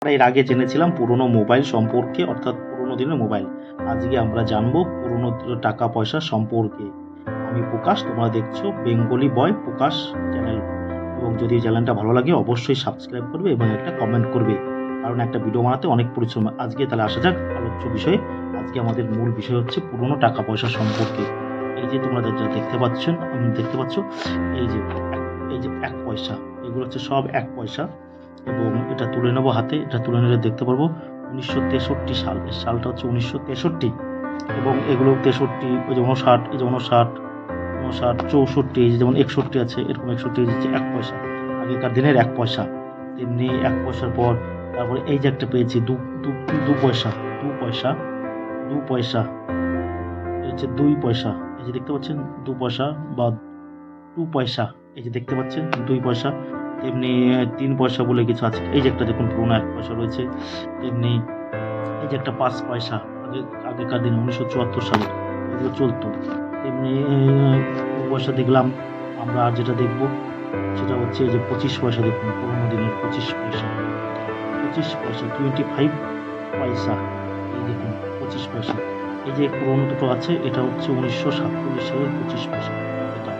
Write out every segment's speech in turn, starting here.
আমরা এর আগে জেনেছিলাম পুরনো মোবাইল সম্পর্কে, অর্থাৎ পুরনো দিনের মোবাইল। আজকে আমরা জানবো পুরনো টাকা পয়সা সম্পর্কে। আমি প্রকাশ, তোমরা দেখছো বেঙ্গলি বয় প্রকাশ চ্যানেল। এবং যদি এই চ্যানেলটা ভালো লাগে অবশ্যই সাবস্ক্রাইব করবে এবং একটা কমেন্ট করবে, কারণ একটা ভিডিও বানাতে অনেক পরিশ্রম। আজকে তাহলে আসা যাক আলোচ্য বিষয়ে। আজকে আমাদের মূল বিষয় হচ্ছে পুরনো টাকা পয়সা সম্পর্কে। এই যে তোমরা যা দেখতে পাচ্ছেন, দেখতে পাচ্ছ, এই যে এই যে ১ পয়সা, এগুলো হচ্ছে সব ১ পয়সা। এবং এটা তুলে নেবো হাতে, এটা তুলে নিলে দেখতে পারবো ১৯৬৩ সাল। এর সালটা হচ্ছে ১৯৬৩। এবং এগুলো ৬৩, ওই যে ৫৯, এই যে ৫৯, ৬৪, এই যে যেমন ৬১ আছে, এরকম ৬১ এই হচ্ছে ১ পয়সা, আগেকার দিনের ১ পয়সা। তেমনি ১ পয়সার পর তারপরে এই যে একটা পেয়েছি ২ পয়সা, ২ পয়সা, ২ পয়সা, এই হচ্ছে ২ পয়সা, এই যে দেখতে পাচ্ছেন ২ পয়সা বা ২ পয়সা, এই যে দেখতে পাচ্ছেন ২ পয়সা। তেমনি ৩ পয়সা বলে কিছু আছে, এই যে একটা দেখুন পুরোনো ১ পয়সা রয়েছে। তেমনি এই যে একটা ৫ পয়সা, আগেকার দিনে ১৯৭৪ সালে এগুলো চলতো। তেমনি ২ পয়সা দেখলাম। আমরা আর যেটা দেখব সেটা হচ্ছে এই যে ২৫ পয়সা, দেখুন পুরোনো দিনের ২৫ পয়সা, ২৫ পয়সা, 25 পয়সা, এই দেখুন ২৫ পয়সা। এই যে পুরোনো দুটো আছে, এটা হচ্ছে ১৯৪৭ সালের ২৫ পয়সা, এটা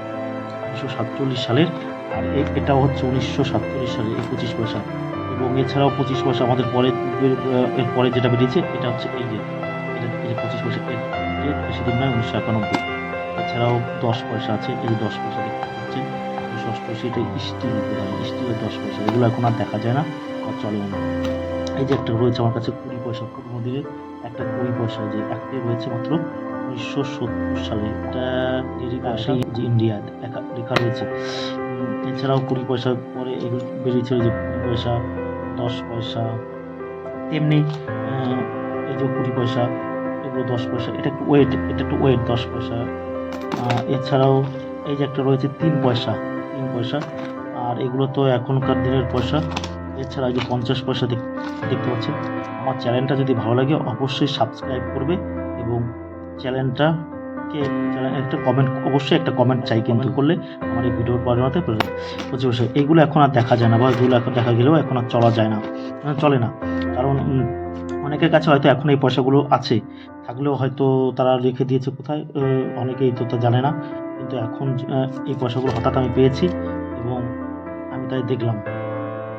১৯৪৭ সালের। আর এটাও হচ্ছে ১৯৪৭ সালের এই ২৫ পয়সা। এবং এছাড়াও ২৫ পয়সা আমাদের পরে, এর পরে যেটা বেরিয়েছে এটা হচ্ছে এই যে, এটা এই যে ২৫ পয়সা, এর বেশি দিন নয়, ১৯৯১। এছাড়াও ১০ পয়সা আছে, এই যে ১০ পয়সা দেখতে পাচ্ছেন, ১৯৮৮, এটা স্টিলের ১০ পয়সা। এগুলো এখন আর দেখা যায় না, আর চলেও না। এই যে একটা রয়েছে আমার কাছে ২০ পয়সা, পুরোনো দিনের একটা ২০ পয়সা, যে একটাই রয়েছে মাত্র ১৯৭০ সালে। এটা সেই যে ইন্ডিয়া লেখা রয়েছে। এছাড়াও ২০ পয়সা পরে এগুলো বেরিয়েছে, ওই যে ২০ পয়সা, ১০ পয়সা। তেমনি এই যে ২০ পয়সা, এগুলো ১০ পয়সা, এটা একটু ওয়েট, এটা একটু ওয়েট ১০ পয়সা। এছাড়াও এই যে একটা রয়েছে ৩ পয়সা, ৩ পয়সা। আর এগুলো তো এখনকার দিনের পয়সা। এছাড়া এই যে ৫০ পয়সা দেখতে পাচ্ছেন। আমার চ্যানেলটা যদি ভালো লাগে অবশ্যই সাবস্ক্রাইব করবে এবং চ্যানেলটাকে একটা কমেন্ট, অবশ্যই একটা কমেন্ট চাই, কিন্তু করলে আমার এই ভিডিও বানাতে ২৫ পয়সা। এইগুলো এখন আর দেখা যায় না, বা এগুলো এখন দেখা গেলেও এখন আর চলা যায় না, চলে না। কারণ অনেকের কাছে হয়তো এখন এই পয়সাগুলো আছে, থাকলেও হয়তো তারা রেখে দিয়েছে কোথায়, অনেকেই তো তা জানে না। কিন্তু এখন এই পয়সাগুলো হঠাৎ আমি পেয়েছি এবং আমি তাই দেখলাম